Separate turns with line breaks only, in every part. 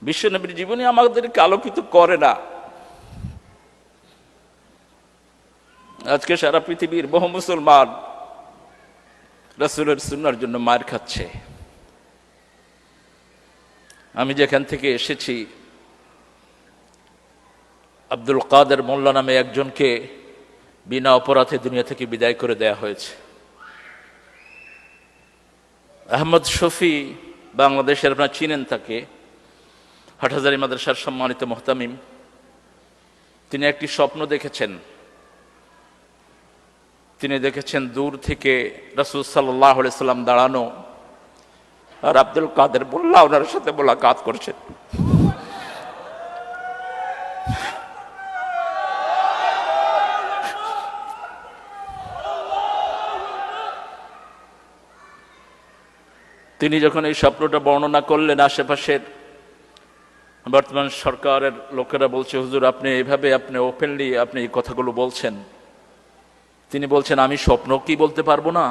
বিশ্বনবীর জীবনী আমাদেরকে আলোকিত করে না। আজকে সারা পৃথিবীর বহু মুসলমান রাসূলের সুন্নাহর জন্য মার খাচ্ছে। আমি যেখান থেকে এসেছি, আব্দুল কাদের মোল্লা নামে একজনকে বিনা অপরাধে দুনিয়া থেকে বিদায় করে দেয়া হয়েছে। আহমদ শফি, বাংলাদেশের, আপনারা চিনেন তাকে, হাটহাজারী মাদ্রাসার সম্মানিত মুহতামিম। তিনি একটি স্বপ্ন দেখেছেন। তিনি দেখেছেন দূর থেকে রাসূল সাল্লাল্লাহু আলাইহি সাল্লাম দাঁড়ানো, আর আব্দুল কাদের মোল্লা ওনার সাথে মোলাকাত করছেন। তিনি যখন এই স্বপ্নটা বর্ণনা করলেন, আশেপাশের বর্তমান সরকারের লোকেরা বলছে, হুজুর আপনি এইভাবে আপনি ওপেনলি আপনি এই কথাগুলো বলছেন। তিনি বলছেন, আমি স্বপ্ন কি বলতে পারবো না?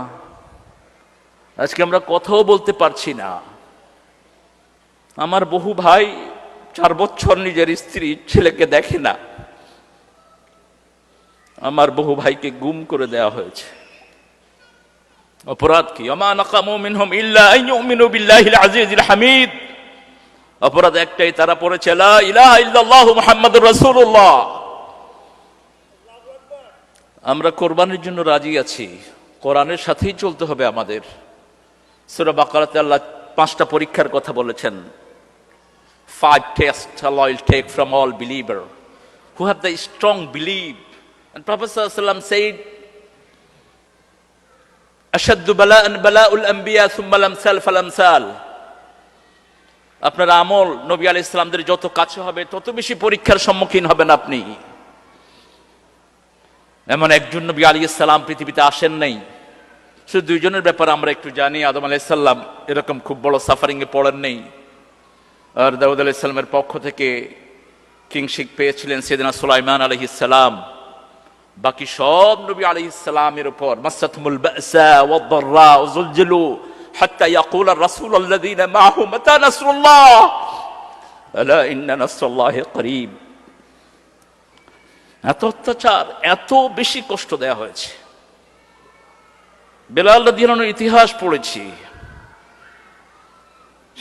আজকে আমরা কথাও বলতে পারছি না। আমার বহু ভাই 4 বছর নিজের স্ত্রী ছেলেকে দেখে না। আমার বহু ভাইকে গুম করে দেওয়া হয়েছে। অপরাধ কি? ওমা নাকামু মিনহুম ইল্লা আন ইউমিনু বিল্লাহিল আজিজিল হামিদ। অপরাধ একটাই, তারা পড়েছে লা ইলাহা ইল্লাল্লাহু মুহাম্মাদুর রাসূলুল্লাহ। আমরা কোরবানির জন্য রাজি আছি, কোরআনের সাথেই চলতে হবে আমাদের। সূরা বাকারাতে আল্লাহ 5টা পরীক্ষার কথা বলেছেন। 5 tests Allah will take from all believer who have the strong belief. And Prophet sallallahu alaihi wasallam said, ashaddu bala'an bala'ul anbiya thumma lamsal falamsal. আপনার আমল নবী আলাইহিস সালামদের যত কাছে হবে তত বেশি পরীক্ষার সম্মুখীন হবেন আপনি। এমন একজন নবী আলাইহিস সালাম পৃথিবীতে আসেন নাই। শুধু 2 জনের ব্যাপারে আমরা একটু জানি। আদম আলাইহিস সালাম এরকম খুব বড় সাফারিং এ পড়েন নেই, আর দাউদ আলাইহিস সালামের পক্ষ থেকে কিংশিপ পেয়েছিলেন সাইয়েদনা সুলাইমান আলাইহিস সালাম। বাকি সব নবী আলাইহিস সালামের উপর মাসাতুল বাসা ওয়াদ দাররা ওয়াজুলজিলু হাত্তা ইয়াকুল আর-রাসূল আল্লাযীনা মাআহু মাতা নাসরুল্লাহ আলা ইন্না নাসরাল্লাহি করিব। এত অত্যাচার, এত বেশি কষ্ট দেয়া হয়েছে। বেলাল রাদিয়াল্লাহু আনহুর ইতিহাস পড়েছি,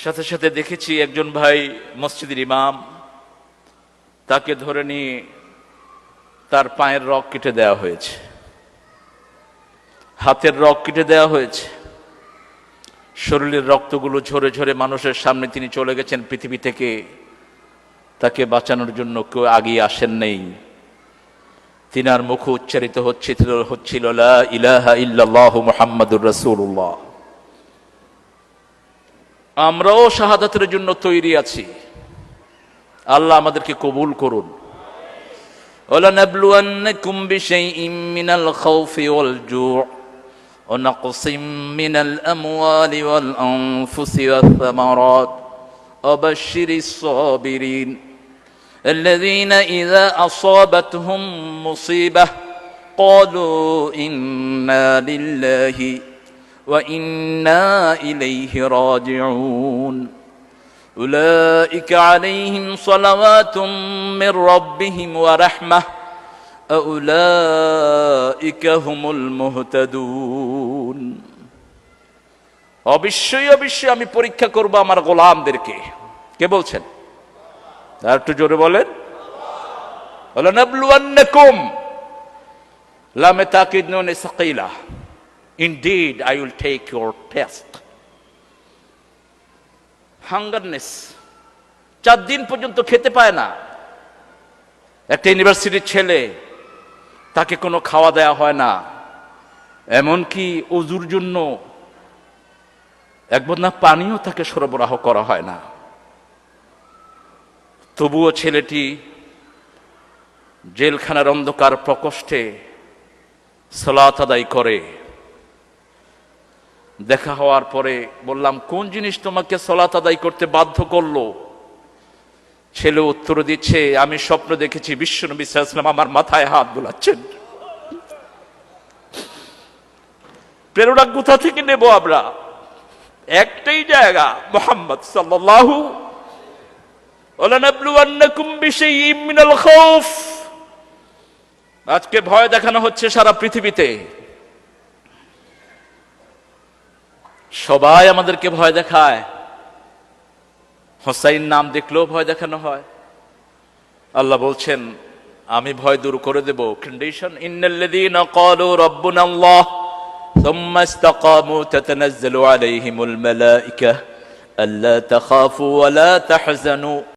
সাথে সাথে দেখেছি একজন ভাই মসজিদের ইমাম, তাকে ধরে নিয়ে তার পায়ের রগ কেটে দেওয়া হয়েছে, হাতের রগ কেটে দেওয়া হয়েছে, শরীরের রক্তগুলো ঝরে ঝরে মানুষের সামনে তিনি চলে গেছেন পৃথিবী থেকে। তাকে বাঁচানোর জন্য কেউ আগিয়ে আসেন নেই। তিনার মুখ উচ্চারিত হচ্ছিল লা ইলাহা ইল্লাল্লাহু মুহাম্মাদুর রাসূলুল্লাহ। আমরাও শাহাদাতের জন্য তৈরি আছি। আল্লাহ আমাদেরকে কবুল করুন। ওয়ালানাবলুয়ান্নাকুম বিশাইইম মিনাল খাউফি ওয়াল জু'ই ওয়া নাকসিম মিনাল আমওয়ালি ওয়াল আনফুসি ওয়াস সামারাত ওয়া বাশশিরিস সাবিরিন الذين إذا أصابتهم مصيبة قالوا إنا لله وإنا إليه راجعون أولئك عليهم صلوات من ربهم ورحمة أولئك هم المهتدون। অবশ্যই অবশ্যই আমি পরীক্ষা করব আমার গোলামদেরকে। কে বলছেন? আর একটু জোরে বলেন। ওয়ালানাবলুয়ান্নাকুম লামে তাকিদ নুন সাকিলা, indeed I will take your test. হাঙ্গারনেস, 4 দিন পর্যন্ত খেতে পায় না। একটা ইউনিভার্সিটির ছেলে, তাকে কোনো খাওয়া দেওয়া হয় না, এমনকি ওযুর জন্য এক বদনা পানিও তাকে সরবরাহ করা হয় না। তবুও ছেলেটি জেলখানার অন্ধকার প্রকোষ্ঠে সালাত আদায় করে। দেখা হওয়ার পরে বললাম, কোন জিনিস তোমাকে সালাত আদায় করতে বাধ্য করলো? ছেলে উত্তর দিচ্ছে, আমি স্বপ্ন দেখেছি বিশ্বনবী সাল্লাল্লাহু আলাইহি ওয়াসাল্লাম আমার মাথায় হাত বুলাচ্ছেন। প্রেরণা কোথা থেকে নেব আমরা? একটাই জায়গা, মুহাম্মদ সাল্লাল্লাহু ওয়ালানাবলুওয়ান্নাকুম বিশাইইম মিনাল খাউফ। আজকে ভয় দেখানো হচ্ছে সারা পৃথিবীতে, সবাই আমাদেরকে ভয় দেখায়। হোসাইন নাম দেখলেও ভয় দেখানো হয়। আল্লাহ বলছেন আমি ভয় দূর করে দেব। কন্ডিশন, ইন্নাল্লাযীনা ক্বালু রাব্বুনাল্লাহ সুম্মা ইসতাকামু তাতানাজ্জালু আলাইহিমুল মালায়েকা আল্লা তাখাফু ওয়া লা তাহজানু